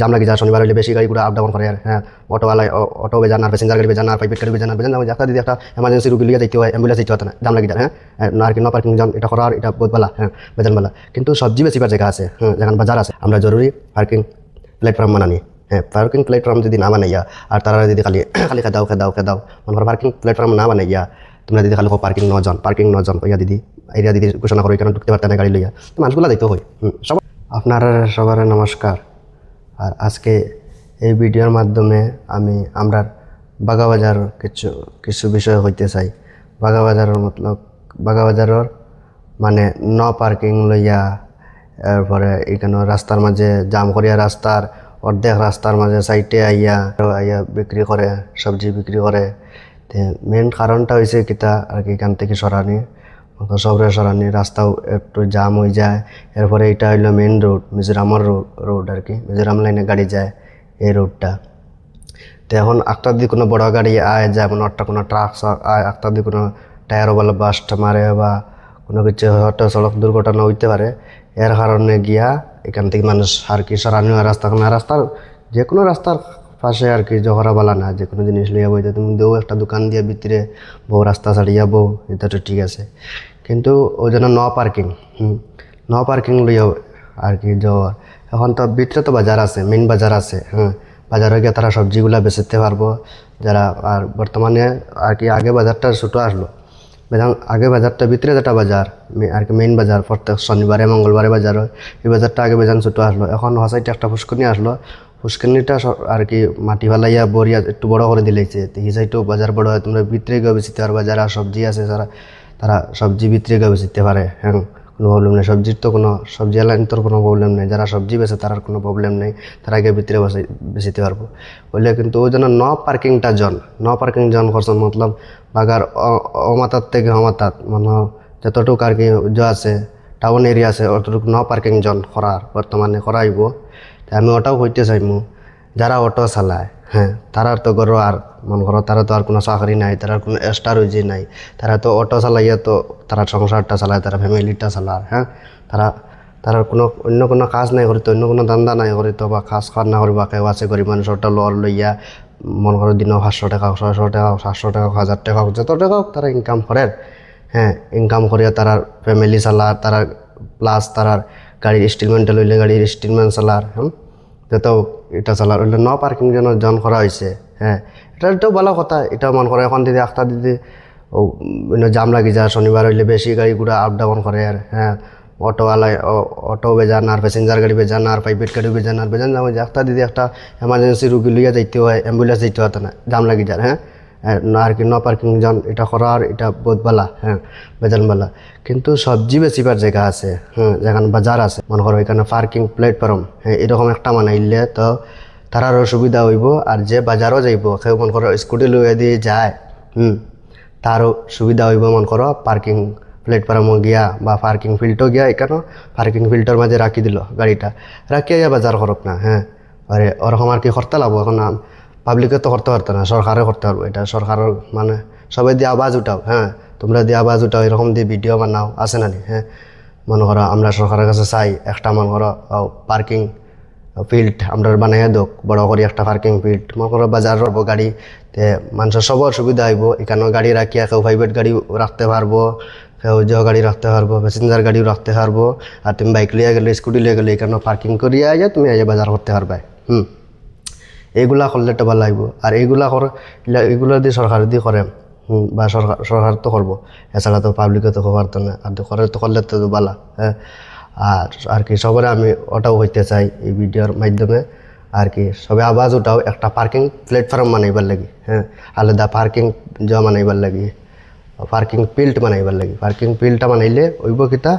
জাম লাগি যায় শনিবার হলে বেশি গাড়িগুলো আপ ডাউন করে হ্যাঁ অটোওয়ালায় অটো বেজান আর প্যাসেঞ্জার গাড়ি বেজান আর প্রাইভেট গাড়ি বেজান একটা দিদি একটা এমার্জেন্সি রুগী লিয়ে যাইতে হয় অ্যাম্বুলেন্স দিতে হতো না জাম লাগি যায় হ্যাঁ আর কি নো পার্কিং জন এটা করার এটা বহুত ভালো হ্যাঁ বেজান ভালো কিন্তু সবজি বেশিবার জায়গা আছে হ্যাঁ যেখানে বাজার আছে আমরা জরুরি পার্কিং প্ল্যাটফর্ম বানানি হ্যাঁ পার্কিং প্ল্যাটফর্ম যদি না বানাইয়া আর তারা যদি খালি খালি খেদাও মনে করো পার্কিং প্ল্যাটফর্ম না বানাইয়া তোমরা দিদি খালি পার্কিং নজন কইয়া দিদি এরিয়া দিদি ঘোষণা করো এখানে ঢুকতে পারতে না গাড়ি লইয়া তো মানুষগুলো দিতে হয় সব আপনার সবার নমস্কার। আর আজকে এই ভিডিওর মাধ্যমে আমরা বাগাবাজার কিছু বিষয় হইতে চাই। বাগাবাজারের মতলব বাগাবাজারের মানে পার্কিং লইয়া এরপরে এখানে রাস্তার মাঝে জাম করিয়া রাস্তার অর্ধেক রাস্তার মাঝে সাইডে আইয়া বিক্রি করে সবজি বিক্রি করে। মেন কারণটা হয়েছে কিতা আর কি এখান থেকে সরানি সবরে সরানি রাস্তাও একটু জাম হয়ে যায়। এরপরে এটা হইলো মেন রোড মিজোরামের রোড আর কি মিজোরাম লাইনে গাড়ি যায় এই রোডটা। তো এখন একটা দিয়ে কোনো বড় গাড়ি আয় যায় মানে একটা কোনো ট্রাক আয় একটা দিয়ে কোনো টায়ারওয়ালা বাসটা মারে বা কোনো কিছু হয়তো সড়ক দুর্ঘটনা হইতে পারে এর কারণে গিয়া এখান থেকে মানুষ আর কি সরানি হয় রাস্তার যে কোনো রাস্তার পাশে আর কি জহরা বালা না যে কোনো জিনিস লইয়া বইতে তুমি দেও একটা দোকান দিয়ে ভিতরে বউ রাস্তা ছাড়িয়া বউ এটা তো ঠিক আছে কিন্তু ওই জন্য পার্কিং লইয়াও আর কি যাওয়া। এখন তো ভিতরে তো বাজার আছে মেইন বাজার আছে হ্যাঁ বাজারে গিয়ে তারা সবজিগুলা বেচতে পারবো যারা। আর বর্তমানে আর কি আগে বাজারটা ছোটো আসলো আগে বাজারটা ভিতরে যেটা বাজার আর কি মেইন বাজার প্রত্যেক শনিবারে মঙ্গলবারে বাজার হয় এই বাজারটা আগে বেজান ছোটো আসলো। এখন হসাইতে একটা ফুসকুনি আসলো ফুসকুনিটা আর কি মাটি ফালাইয়া বরিয়া একটু বড় করে দিলেছে এই সাইডেও বাজার বড় হয় তোমরা ভিতরে গিয়ে বেচিতে পারবা যারা সবজি আছে তারা সবজি ভিতরে গিয়ে বেচিতে পারে হ্যাঁ কোনো প্রবলেম নেই সবজির তো কোনো সবজি লাইন তোর কোনো প্রবলেম নেই যারা সবজি বেচে তার কোনো প্রবলেম নেই তারা গিয়ে ভিতরে বেচিতে পারবো বললে কিন্তু ওই জন্য পার্কিং জন করছেন মতলব বাগার অমাতার থেকে অমাতাত মানে যতটুকু আর কি আছে টাউন এরিয়া আছে অতটুকু পার্কিং জন করার বর্তমানে করাইব। আমি ওটাও হইতে চাইমু যারা অটো চালায় হ্যাঁ তারা তো গর আর মন করো তারা তো আর কোনো চাকরি নাই তারা কোনো এক্সট্রা রুজি নাই তারা তো অটো চালাইয়া তো তারা সংসারটা চালায় তারা ফ্যামিলিটা চালায় হ্যাঁ তারা কোনো অন্য কোনো কাজ নাই করিতো অন্য কোনো ধান্দা নাই করিতো বা কাজ খাওয়ার না করিবা কেউ আছে গরিব মানুষ ওটা লর লইয়া মনে করো দিনও 500 টাকা 600 টাকা 700 টাকা 1000 টাকা যত টাকা হোক তারা ইনকাম করে হ্যাঁ ইনকাম করিয়া তারা ফ্যামিলি চালার তারা প্লাস তারা গাড়ির ইনস্টলমেন্টে লইলে গাড়ির ইনস্টলমেন্ট চালার যত এটা চালার ওইটা পার্কিং জন করা হয়েছে হ্যাঁ এটাও ভালো কথা এটাও মনে করে এখন দিদি একটা দিদি জাম লাগি যায় শনিবার হইলে বেশি গাড়িগুলো আপ ডাউন করে আর হ্যাঁ অটোওয়ালায় অটো বেজান আর প্যাসেঞ্জার গাড়ি বেজান আর প্রাইভেট গাড়ি বেজান যাবো যে একটা দিদি একটা এমার্জেন্সি রুগী লইয়া যাইতে হয় অ্যাম্বুলেন্স দিতে হতো না জাম লাগি যায় হ্যাঁ আর কি পার্কিং জন এটা করার এটা বহুত ভালো হ্যাঁ বেজান ভালো কিন্তু সবজি বেচিবার জায়গা আছে হ্যাঁ যেখানে বাজার আছে মনে করো এখানে পার্কিং প্ল্যাটফর্ম হ্যাঁ এরকম একটা বানাইলে তো তারারও সুবিধা হইব আর যে বাজারও যাইব কেউ মনে করো স্কুটি লইয়া দিয়ে যায় তারও সুবিধা হইব মনে করো পার্কিং প্ল্যাটফর্মও গিয়া বা পার্কিং ফিল্ডও গিয়া এখানে পার্কিং ফিল্ডের মাঝে রাখি দিল গাড়িটা রাখিয়া বাজার করক না হ্যাঁ আরে ওরকম আর কি করতে লাগবো এখন পাবলিকে তো করতে পারতো না সরকারে করতে পারবো এটা সরকারের মানে সবাই দিয়ে আওয়াজ উঠাও হ্যাঁ তোমরা দিয়ে আওয়াজ উঠাও এরকম দিয়ে ভিডিও বানাও আছে না হ্যাঁ মনে করো আমরা সরকারের কাছে চাই একটা মনে করো পার্কিং ফিল্ড আমরা বানাইয়া দোক বড় করে একটা পার্কিং ফিল্ড মনে করো বাজার রব গাড়ি তে মানুষের সবার সুবিধা হইব এখানে গাড়ি রাখিয়া কেউ প্রাইভেট গাড়ি রাখতে পারবো কেউ যে গাড়ি রাখতে পারবো প্যাসেঞ্জার গাড়িও রাখতে পারবো আর তুমি বাইক লিয়ে গেলে স্কুটি লিয়ে গেলে এখানে পার্কিং করিয়া আইয়া তুমি আইয়া বাজার করতে পারবে এইগুলা করলে তো ভালো লাগবে। আর এইগুলো দিয়ে সরকার দিয়ে করে বা সরকার তো করবো এছাড়া তো পাবলিকে তো পারতো না আর করলে তো ভালো হ্যাঁ। আর কি সবারে আমি ওটাও হইতে চাই এই ভিডিওর মাধ্যমে আর কি সবাই আওয়াজ উঠাও একটা পার্কিং প্ল্যাটফর্ম বানাইবার লাগি হ্যাঁ আলাদা পার্কিং বানাইবার লাগি পার্কিং ফিল্ড বানাইবার লাগি পার্কিং ফিল্ডটা বানাইলে ওইব কিতা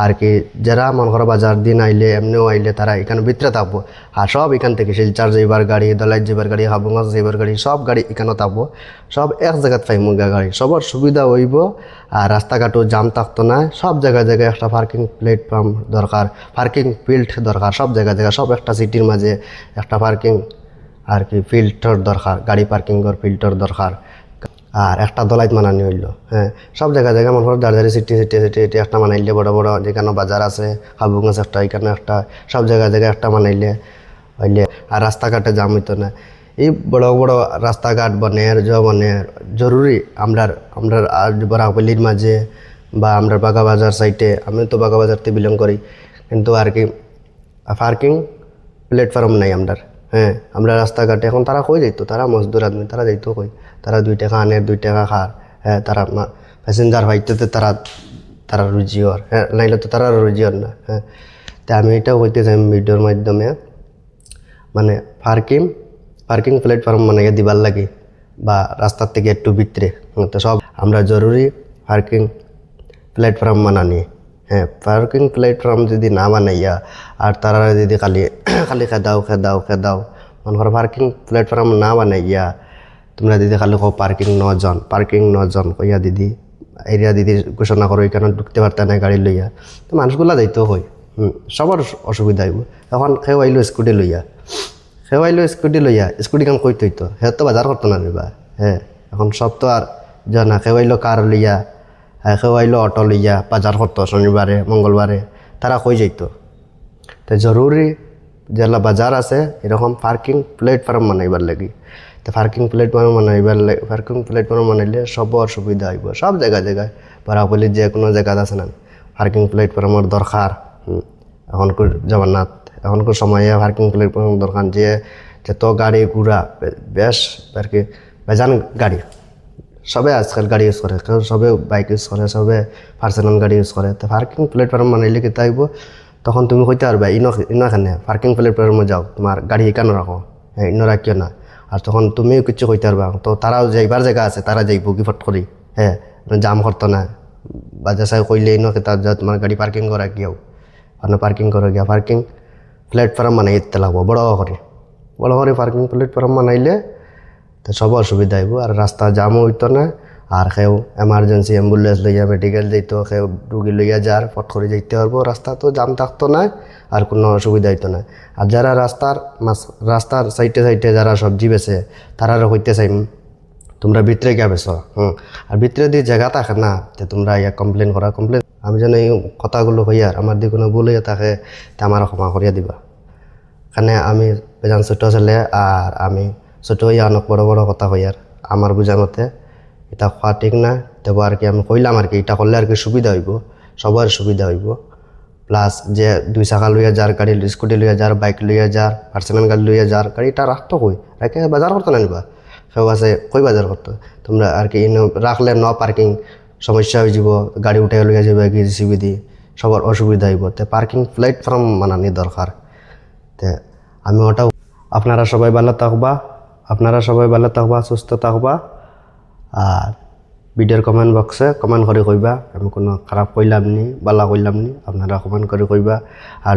আর কি যারা মনে করো বাজার দিন আইলে এমনিও আইলে তারা এখানে ভিতরে থাকবো আর সব এখান থেকে শিলচার যাইবার গাড়ি দলাই যাইবার গাড়ি হাবুঙ্গাস যাইবার গাড়ি সব গাড়ি এখানে থাকবো সব এক জায়গাত পাইমু গাড়ি সবার সুবিধা হইব আর রাস্তাঘাটও জাম থাকতো না সব জায়গায় একটা পার্কিং প্ল্যাটফর্ম দরকার পার্কিং ফিল্ড দরকার সব জায়গায় সব একটা সিটির মাঝে একটা পার্কিং আর কি ফিল্ডর দরকার গাড়ি পার্কিংয়ের ফিল্ডর দরকার আর একটা দলাইত মানানি হইল হ্যাঁ সব জায়গায় মনে করো দাঁড়িয়ে সিটি একটা মানাইলে বড় বড় যেখানে বাজার আছে হাবুঙ্গাস একটা এখানে একটা সব জায়গায় একটা মানাইলে হইলে আর রাস্তাঘাটে জাম হইতো না। এই বড় বড় রাস্তাঘাট বনের জরুরি আমরার আমরার বরাবলির মাঝে বা আমরা বাগাবাজার সাইডে, আমি তো বাগাবাজারতে বিলং করি, কিন্তু আর কি পার্কিং প্ল্যাটফর্ম নাই আমরার। হ্যাঁ, আমরা রাস্তাঘাটে এখন তারা কই যাইতো, তারা মজদুর আদমি, তারা যাইতো কই, তারা 2 টাকা আনের 2 টাকা খার। হ্যাঁ, তারা প্যাসেঞ্জার হইতে তারা তারা রুজিওর, হ্যাঁ, নাইলে তো তারা রুজিওর না। হ্যাঁ, তা আমি এটাও কইতে চাই ভিডিওর মাধ্যমে, মানে পার্কিং প্ল্যাটফর্ম মানে দিবার লাগে বা রাস্তার থেকে একটু ভিতরে, তো সব আমরা জরুরি পার্কিং প্ল্যাটফর্ম বানানি। হ্যাঁ, পার্কিং প্ল্যাটফর্ম যদি না বানাইয়া আর তারা যদি খালি খালি খেদাও মনে করো পার্কিং প্ল্যাটফর্ম না বানাইয়া তোমরা দিদি খালি কো পার্কিং 9 জন কইয়া দিদি এরিয়া দিদি ঘোষণা করো, এখানে ঢুকতে পারতে না গাড়ি লইয়া, তো মানুষগুলা যাইতেও হয়। সবার অসুবিধা হইব। এখন সেও আইলো স্কুটি লইয়া স্কুটি কাম কই তৈতো সে তো বাজার করতো না দিবা। হ্যাঁ, এখন সব তো আর জানা, সেও আইলো কার লইয়া, সেও আইলো অটো লইয়া বাজার করতো শনিবারে মঙ্গলবারে, তারা কই যাইতো। তো জরুরি যেলা বাজার আছে এরকম পার্কিং প্ল্যাটফর্ম বানাইবার লাগি। তো পার্কিং প্ল্যাটফর্ম বানাইলে সবর সুবিধা হইব, সব জায়গায় বরাবলির যে কোনো জায়গাত আছে না পার্কিং প্ল্যাটফর্মের দরকার। এখনকার জমানাত এখনকার সময়ে পার্কিং প্ল্যাটফর্ম দরকার, যে যত গাড়ি ঘোড়া বেশ আর কি বেজান গাড়ি, সবে আজকাল গাড়ি ইউজ করে, সবে বাইক ইউজ করে, সবে পার্সোনাল গাড়ি ইউজ করে। তো পার্কিং প্ল্যাটফর্ম বানাইলে কি তাইব, তখন তুমি কইতে পারবে ইনখানে পার্কিং প্ল্যাটফর্মে যাও, তোমার গাড়ি এখানে রাখো, হ্যাঁ ইনো রাখিও না। আর তখন তুমিও কিছু কইতে পারবা, তো তারাও যাইবার জায়গা আছে, তারা যাইব গিফট করি। হ্যাঁ, জাম করতো না, বাজার সাহেব কইলে ইনো তার যা তোমার গাড়ি পার্কিং করা গিয়াও পার্কিং করে গিয়া পার্কিং প্ল্যাটফর্ম বানাই দিতে লাগবো বড় করে পার্কিং প্ল্যাটফর্ম বানাইলে তো সব অসুবিধা হইব, আর রাস্তা জামও হইতো না। আর সেও এমার্জেন্সি অ্যাম্বুলেন্স লইয়া মেডিকেল যাইতো, সেও রুগী লইয়া যার ফট করে যাইতে পারবো, রাস্তা তো জাম থাকতো না, আর কোনো অসুবিধা হইতো না। আর যারা রাস্তার সাইডে যারা সবজি বেছে, তারা হইতে চাই তোমরা ভিতরে গিয়া বেছো। আর ভিতরে দিয়ে জায়গা থাকে না, যে তোমরা ইয়া কমপ্লেন আমি যেন এই কথাগুলো হইয়ার আমার দিয়ে কোনো ভুল হইয়া থাকে, তা আমার ক্ষমা করিয়া দিবা। এখানে আমি বেজান ছোট ছেলে, আর আমি ছোট হইয়া অনেক বড় কথা হইয়ার আমার বুঝানোতে এটা খোয়া ঠিক না। তবু আর কি আমি কইলাম আর কি, এটা করলে আর কি সুবিধা হইব, সবার সুবিধা হইব। প্লাস যে 2 চাকা লইয়া যার গাড়ি, স্কুটি লইয়া যার, বাইক লইয়া যার, পার্সোনাল গাড়ি লইয়া যার, গাড়িটা রাখতো কই, রাখে বাজার করতো না নিবা, সেও আছে কই বাজার করতো তোমরা আর কি। রাখলে পার্কিং সমস্যা হয়ে যাব, গাড়ি উঠে লইয়া যাবে কি জিসিবি দিয়ে, সবার অসুবিধা হইব। তো পার্কিং প্ল্যাটফর্ম বানানি দরকার। তো আমি ওটাও আপনারা সবাই ভালো থাকবা, সুস্থ থাকবা। আর ভিডিওর কমেন্ট বক্সে কমেন্ট করে কইবা, আমি কোনো খারাপ কইলাম নি বালা কইলাম নি, আপনারা কমেন্ট করে কইবা। আর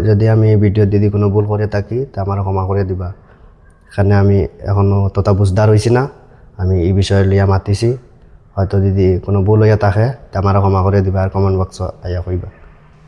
যদি আমি এই ভিডিও দিদি কোনো ভুল করে থাকি, তা আমার ক্ষমা করে দিবা। এখানে আমি এখনও তথা বুঝদার হয়েছি না, আমি এই বিষয়ে লিয়া মাতিছি, হয়তো যদি কোনো ভুল হইয়া থাকে তা আমার ক্ষমা করে দিবা, আর কমেন্ট বক্স আইয়া কইবা।